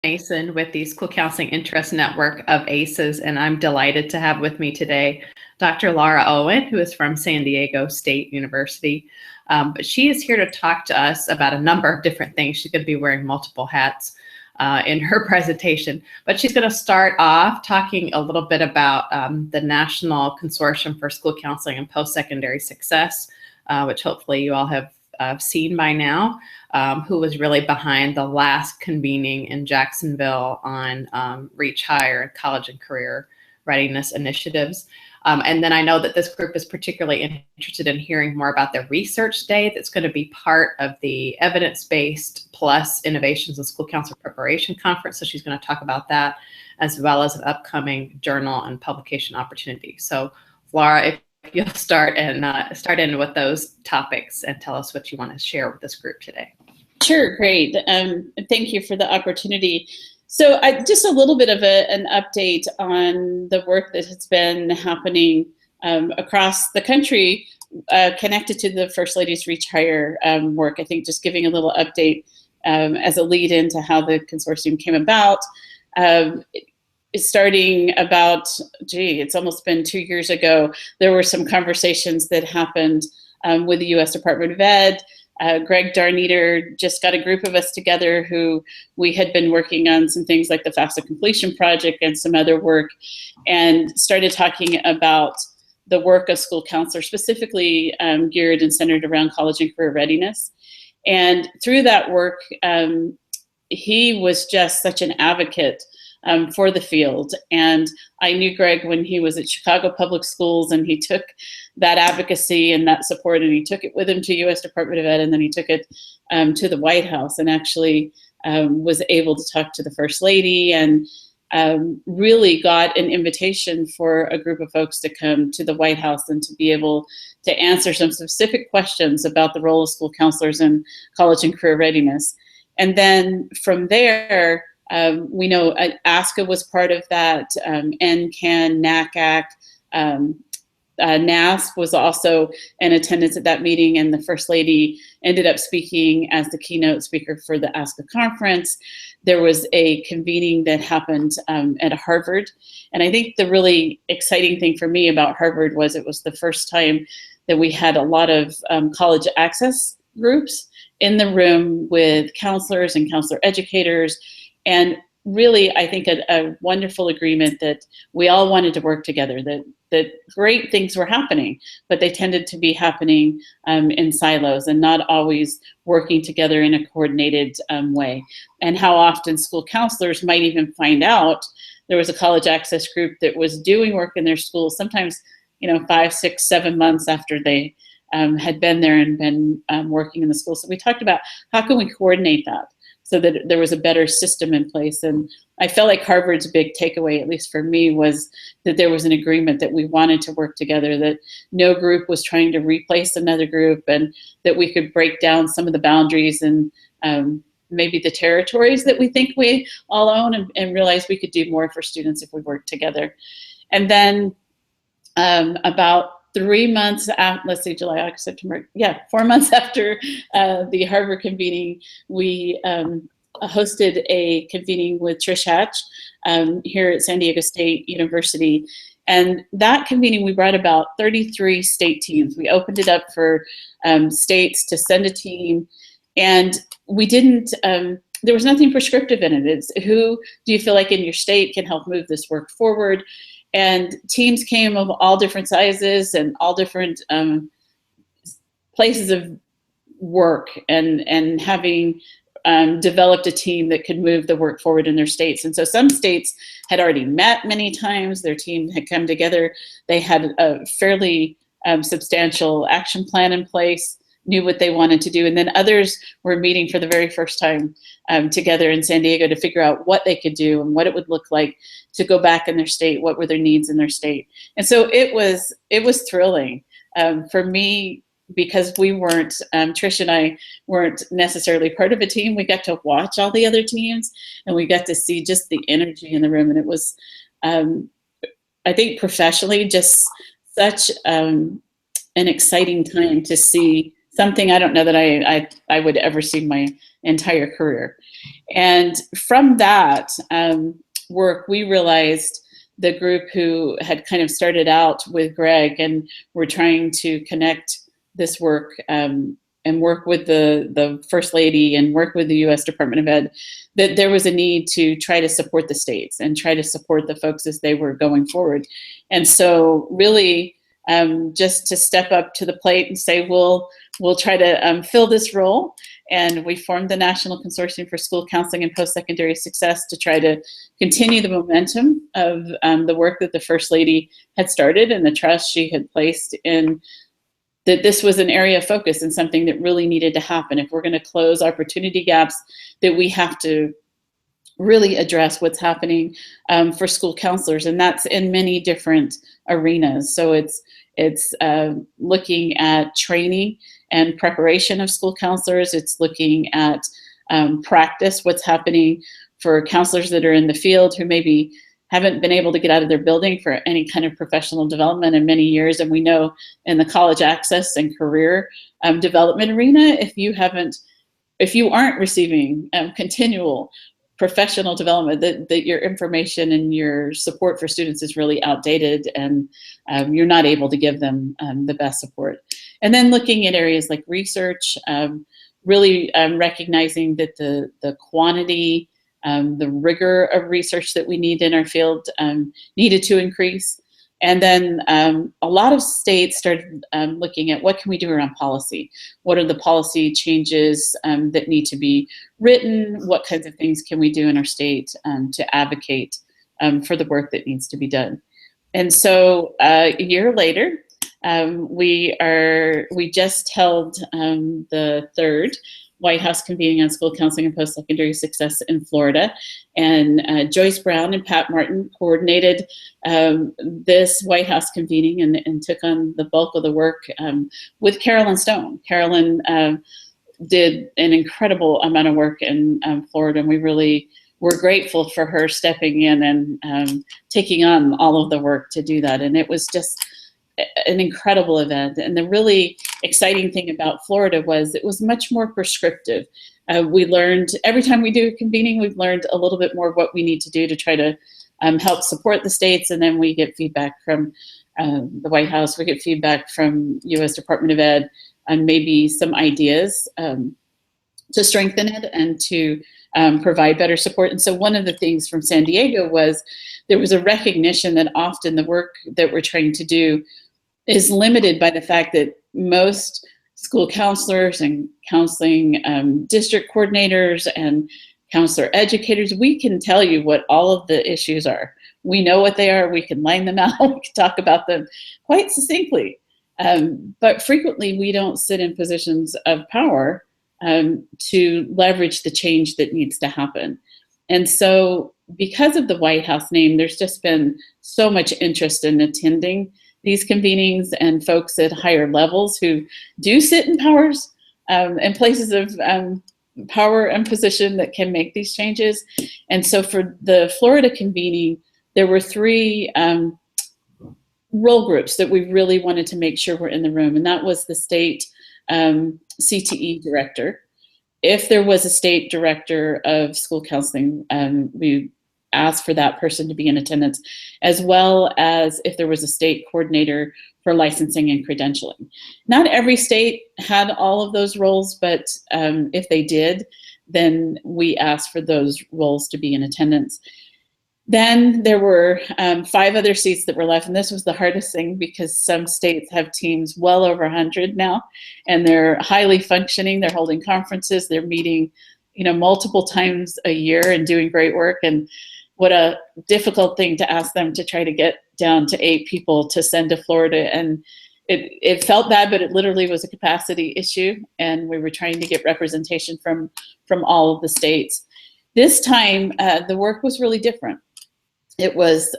Mason with the School Counseling Interest Network of ACEs, and I'm delighted to have with me today Dr. Laura Owen, who is from San Diego State University. But she is here to talk to us about a number of different things. She's going to be wearing multiple hats in her presentation, but she's going to start off talking a little bit about the National Consortium for School Counseling and Post-Secondary Success, which hopefully you all have seen by now, who was really behind the last convening in Jacksonville on Reach Higher and college and career readiness initiatives. And then I know that this group is particularly interested in hearing more about the research day that's going to be part of the evidence-based plus innovations in school counselor preparation conference. So she's going to talk about that, as well as an upcoming journal and publication opportunity. So Laura, if you'll start in with those topics and tell us what you want to share with this group today. Sure, great. Thank you for the opportunity. So just a little bit of an update on the work that has been happening across the country connected to the First Lady's Reach Higher work. I think just giving a little update as a lead into how the consortium came about. Starting about, it's almost been 2 years ago, there were some conversations that happened with the U.S. Department of Ed. Greg Darneater just got a group of us together who we had been working on some things like the FAFSA completion project and some other work, and started talking about the work of school counselors, specifically geared and centered around college and career readiness. And through that work, he was just such an advocate for the field. And I knew Greg when he was at Chicago Public Schools, and he took that advocacy and that support and he took it with him to U.S. Department of Ed, and then he took it to the White House, and actually was able to talk to the First Lady, and really got an invitation for a group of folks to come to the White House and to be able to answer some specific questions about the role of school counselors in college and career readiness. And then from there, we know ASCA was part of that, NCAN, NACAC, NASP was also in attendance at that meeting, and the First Lady ended up speaking as the keynote speaker for the ASCA conference. There was a convening that happened at Harvard, and I think the really exciting thing for me about Harvard was it was the first time that we had a lot of college access groups in the room with counselors and counselor educators, and really, I think a wonderful agreement that we all wanted to work together, that great things were happening, but they tended to be happening in silos and not always working together in a coordinated way. And how often school counselors might even find out there was a college access group that was doing work in their school, sometimes 5, 6, 7 months after they had been there and been working in the school. So we talked about how can we coordinate that so that there was a better system in place. And I felt like Harvard's big takeaway, at least for me, was that there was an agreement that we wanted to work together, that no group was trying to replace another group, and that we could break down some of the boundaries and maybe the territories that we think we all own, and realize we could do more for students if we worked together. And then about 3 months after, let's see, July, August, September, 4 months after the Harvard convening, we hosted a convening with Trish Hatch here at San Diego State University. And that convening, we brought about 33 state teams. We opened it up for states to send a team, and we didn't, there was nothing prescriptive in it. It's who do you feel like in your state can help move this work forward? And teams came of all different sizes and all different places of work, and having developed a team that could move the work forward in their states. And so some states had already met many times, their team had come together, they had a fairly substantial action plan in place, knew what they wanted to do, and then others were meeting for the very first time together in San Diego to figure out what they could do and what it would look like to go back in their state, what were their needs in their state. And so it was thrilling for me, because we weren't, Trish and I weren't necessarily part of a team. We got to watch all the other teams, and we got to see just the energy in the room. And it was, I think professionally, just such an exciting time to see something I don't know that I would ever see my entire career. And from that work, we realized, the group who had kind of started out with Greg and were trying to connect this work and work with the First Lady and work with the U.S. Department of Ed, that there was a need to try to support the states and try to support the folks as they were going forward. And so really just to step up to the plate and say, we'll try to fill this role. And we formed the National Consortium for School Counseling and Post-Secondary Success to try to continue the momentum of the work that the First Lady had started and the trust she had placed in that this was an area of focus and something that really needed to happen. If we're going to close opportunity gaps, that we have to really address what's happening for school counselors, and that's in many different arenas. So it's looking at training and preparation of school counselors. It's looking at practice, what's happening for counselors that are in the field who maybe haven't been able to get out of their building for any kind of professional development in many years. And we know in the college access and career development arena, if you aren't receiving continual professional development, that your information and your support for students is really outdated, and you're not able to give them the best support. And then looking at areas like research, really recognizing that the quantity, the rigor of research that we need in our field needed to increase. And then a lot of states started looking at what can we do around policy? What are the policy changes that need to be written? What kinds of things can we do in our state to advocate for the work that needs to be done? And so a year later, we just held the third White House convening on school counseling and post-secondary success in Florida. And Joyce Brown and Pat Martin coordinated this White House convening and took on the bulk of the work with Carolyn Stone. Carolyn did an incredible amount of work in Florida, and we really were grateful for her stepping in and taking on all of the work to do that. And it was just an incredible event. And the really exciting thing about Florida was it was much more prescriptive. We learned, every time we do a convening, we've learned a little bit more of what we need to do to try to help support the states. And then we get feedback from the White House, we get feedback from U.S. Department of Ed, and maybe some ideas to strengthen it and to provide better support. And so one of the things from San Diego was there was a recognition that often the work that we're trying to do is limited by the fact that most school counselors and counseling district coordinators and counselor educators, we can tell you what all of the issues are. We know what they are, we can line them out, we can talk about them quite succinctly. But frequently we don't sit in positions of power to leverage the change that needs to happen. And so because of the White House name, there's just been so much interest in attending these convenings, and folks at higher levels who do sit in powers and places of power and position that can make these changes. And so for the Florida convening, there were three role groups that we really wanted to make sure were in the room. And that was the state CTE director. If there was a state director of school counseling, we asked for that person to be in attendance, as well as if there was a state coordinator for licensing and credentialing. Not every state had all of those roles, but if they did, then we asked for those roles to be in attendance. Then there were 5 other seats that were left, and this was the hardest thing because some states have teams well over 100 now, and they're highly functioning. They're holding conferences, they're meeting, multiple times a year and doing great work. And what a difficult thing to ask them to try to get down to 8 people to send to Florida. And it felt bad, but it literally was a capacity issue, and we were trying to get representation from all of the states. This time, the work was really different. It was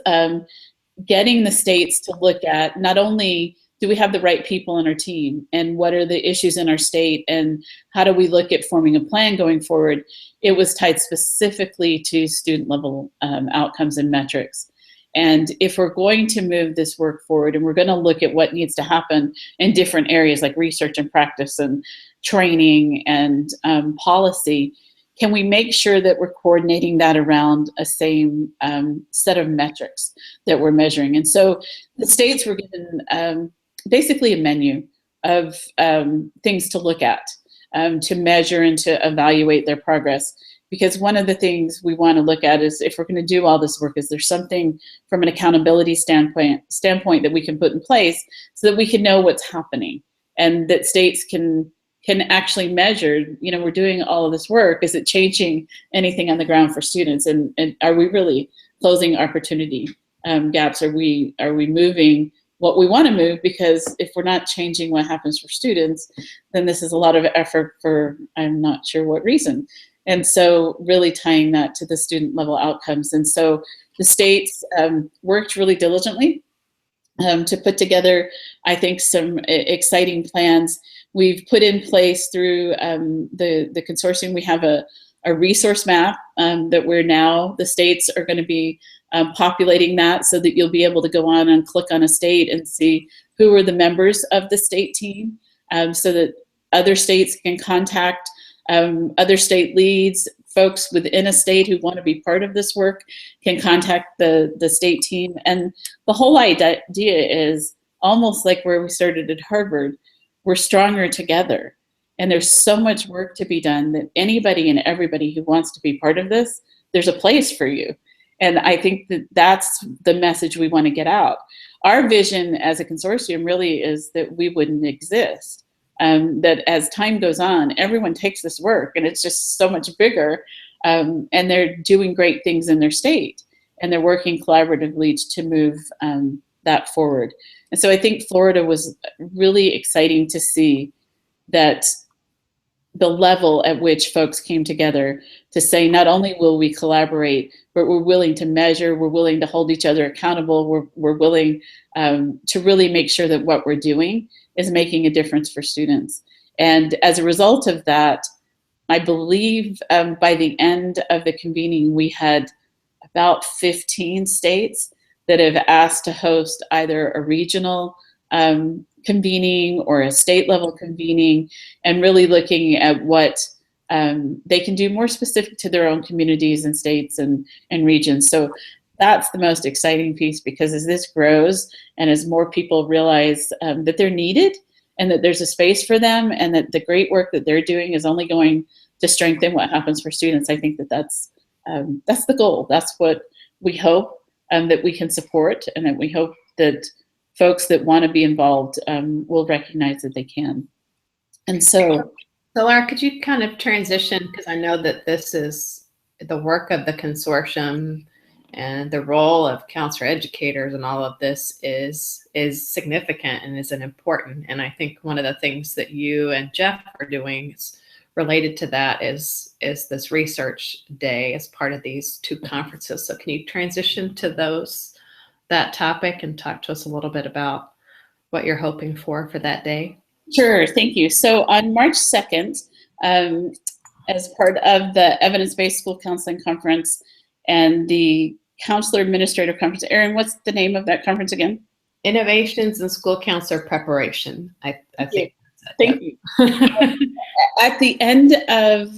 getting the states to look at not only do we have the right people on our team and what are the issues in our state and how do we look at forming a plan going forward. It was tied specifically to student level outcomes and metrics. And if we're going to move this work forward and we're going to look at what needs to happen in different areas like research and practice and training and policy, can we make sure that we're coordinating that around a same set of metrics that we're measuring? And so the states were given basically a menu of things to look at, to measure and to evaluate their progress. Because one of the things we want to look at is, if we're going to do all this work, is there something from an accountability standpoint that we can put in place so that we can know what's happening, and that states can actually measure, we're doing all of this work. Is it changing anything on the ground for students? And are we really closing opportunity gaps? Are we moving what we want to move? Because if we're not changing what happens for students, then this is a lot of effort for I'm not sure what reason. And so really tying that to the student level outcomes. And so the states worked really diligently to put together, I think, some exciting plans. We've put in place through the consortium, we have a resource map that the states are going to be populating that, so that you'll be able to go on and click on a state and see who are the members of the state team, so that other states can contact other state leads. Folks within a state who want to be part of this work can contact the state team. And the whole idea is almost like where we started at Harvard. We're stronger together. And there's so much work to be done that anybody and everybody who wants to be part of this, there's a place for you. And I think that that's the message we want to get out. Our vision as a consortium really is that we wouldn't exist. That as time goes on, everyone takes this work and it's just so much bigger, and they're doing great things in their state, and they're working collaboratively to move that forward. And so I think Florida was really exciting to see that the level at which folks came together to say, not only will we collaborate, but we're willing to measure, we're willing to hold each other accountable, we're willing to really make sure that what we're doing is making a difference for students. And as a result of that, I believe by the end of the convening, we had about 15 states that have asked to host either a regional convening or a state level convening, and really looking at what they can do more specific to their own communities and states and regions. So that's the most exciting piece, because as this grows and as more people realize that they're needed and that there's a space for them, and that the great work that they're doing is only going to strengthen what happens for students, I think that that's the goal. That's what we hope that we can support, and that we hope that folks that want to be involved will recognize that they can. And so Laura, could you kind of transition, because I know that this is the work of the consortium, and the role of counselor educators and all of this is significant and is important. And I think one of the things that you and Jeff are doing related to that is this research day as part of these two conferences. So can you transition to that topic and talk to us a little bit about what you're hoping for that day? Sure, thank you. So on March 2nd, as part of the Evidence-Based School Counseling Conference and the Counselor Administrator Conference, Erin, what's the name of that conference again? Innovations in School Counselor Preparation. I think. Thank you. At the end of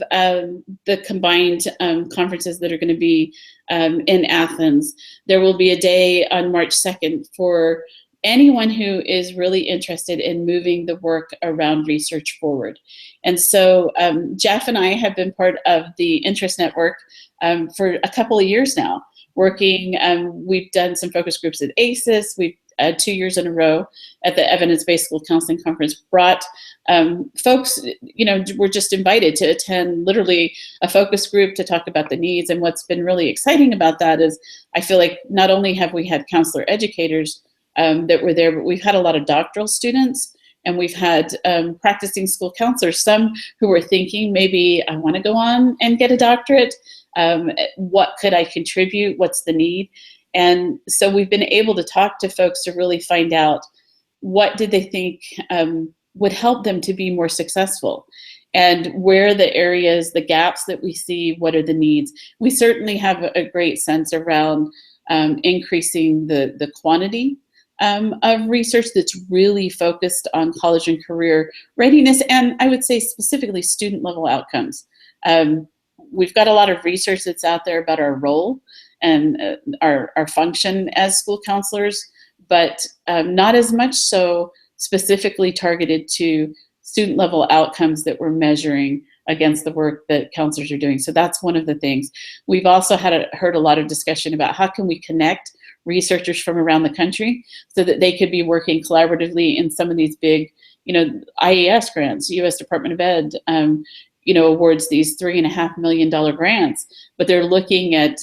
the combined conferences that are going to be in Athens, there will be a day on March 2nd for anyone who is really interested in moving the work around research forward. And so Jeff and I have been part of the Interest Network for a couple of years now, working. We've done some focus groups at ACES. We've 2 years in a row at the Evidence-Based School Counseling Conference brought folks, were just invited to attend literally a focus group to talk about the needs. And what's been really exciting about that is I feel like not only have we had counselor educators that were there, but we've had a lot of doctoral students, and we've had practicing school counselors, some who were thinking, maybe I want to go on and get a doctorate. What could I contribute? What's the need? And so we've been able to talk to folks to really find out what did they think would help them to be more successful, and where are the areas, the gaps that we see, what are the needs. We certainly have a great sense around increasing the quantity of research that's really focused on college and career readiness, and I would say specifically student level outcomes. We've got a lot of research that's out there about our role and our function as school counselors, but not as much so specifically targeted to student level outcomes that we're measuring against the work that counselors are doing. So that's one of the things. We've also heard a lot of discussion about how can we connect researchers from around the country so that they could be working collaboratively in some of these big, IES grants. U.S. Department of Ed, awards these $3.5 million grants, but they're looking at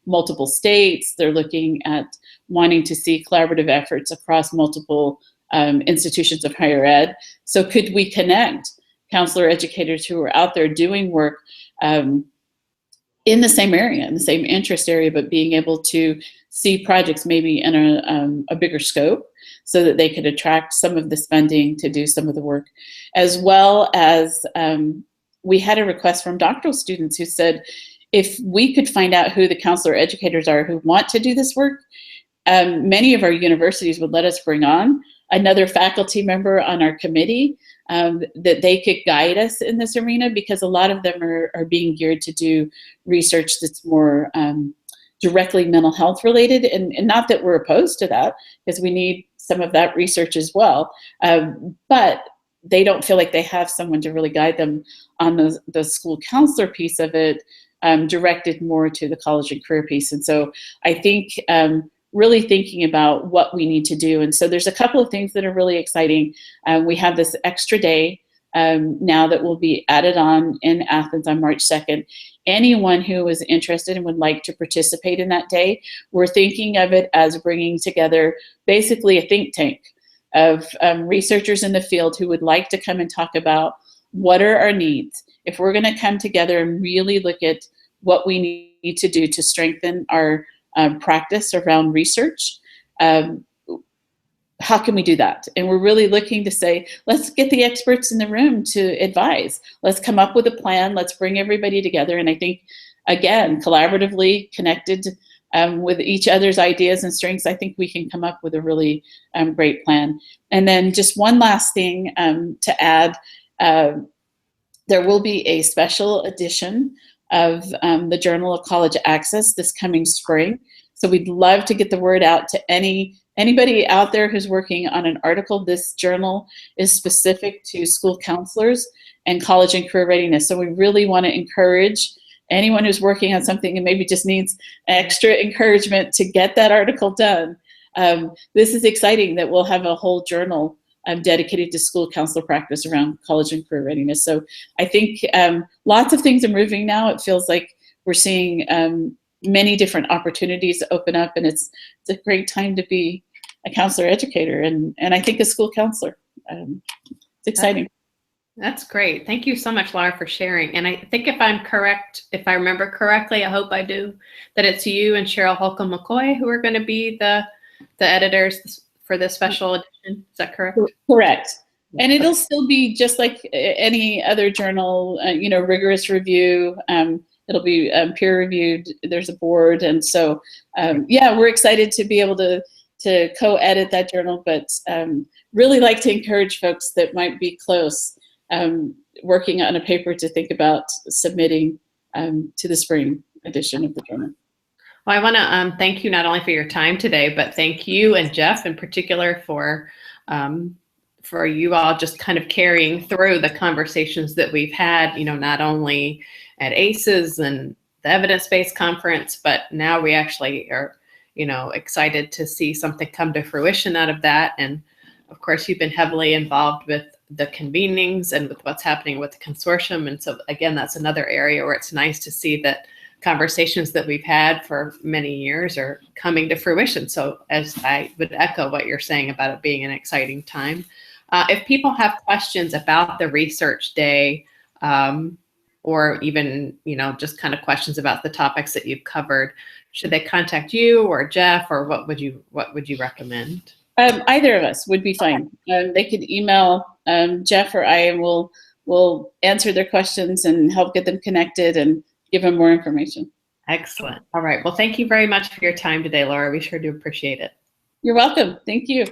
multiple states. They're looking at wanting to see collaborative efforts across multiple institutions of higher ed. So could we connect counselor educators who are out there doing work in the same area, in the same interest area, but being able to see projects maybe in a bigger scope so that they could attract some of the funding to do some of the work, as well as we had a request from doctoral students who said, if we could find out who the counselor educators are who want to do this work, many of our universities would let us bring on another faculty member on our committee that they could guide us in this arena, because a lot of them are being geared to do research that's more directly mental health related, and not that we're opposed to that, because we need some of that research as well, but they don't feel like they have someone to really guide them on the school counselor piece of it, directed more to the college and career piece. And so I think really thinking about what we need to do. And so there's a couple of things that are really exciting. We have this extra day now that will be added on in Athens on March 2nd. Anyone who is interested and would like to participate in that day, we're thinking of it as bringing together basically a think tank of researchers in the field who would like to come and talk about what are our needs. If we're going to come together and really look at what we need to do to strengthen our practice around research, how can we do that? And we're really looking to say, let's get the experts in the room to advise. Let's come up with a plan. Let's bring everybody together. And I think, again, collaboratively connected with each other's ideas and strengths, I think we can come up with a really great plan. And then just one last thing to add, there will be a special edition of the Journal of College Access this coming spring. So we'd love to get the word out to anybody out there who's working on an article. This journal is specific to school counselors and college and career readiness. So we really want to encourage anyone who's working on something and maybe just needs extra encouragement to get that article done. This is exciting that we'll have a whole journal dedicated to school counselor practice around college and career readiness. So I think lots of things are moving now. It feels like we're seeing many different opportunities open up, and it's a great time to be a counselor educator and I think a school counselor. It's exciting. That's great. Thank you so much, Laura, for sharing. And I think if I'm correct, if I remember correctly, I hope I do, that it's you and Cheryl Holcomb McCoy who are going to be the editors for this special edition. Is that correct? Correct. And it'll still be just like any other journal, rigorous review. It'll be peer reviewed. There's a board. And so, we're excited to be able to co-edit that journal, but really like to encourage folks that might be close working on a paper to think about submitting to the spring edition of the journal. Well, I want to thank you not only for your time today, but thank you and Jeff in particular for you all just kind of carrying through the conversations that we've had, not only at ACES and the evidence-based conference, but now we actually are, excited to see something come to fruition out of that. And of course, you've been heavily involved with the convenings and with what's happening with the consortium. And so again, that's another area where it's nice to see that conversations that we've had for many years are coming to fruition. So as I would echo what you're saying about it being an exciting time. If people have questions about the research day, or even, just kind of questions about the topics that you've covered, should they contact you or Jeff, or what would you recommend? Either of us would be fine. They could email Jeff or I, and we'll answer their questions and help get them connected and give them more information. Excellent. All right. Well, thank you very much for your time today, Laura. We sure do appreciate it. You're welcome. Thank you.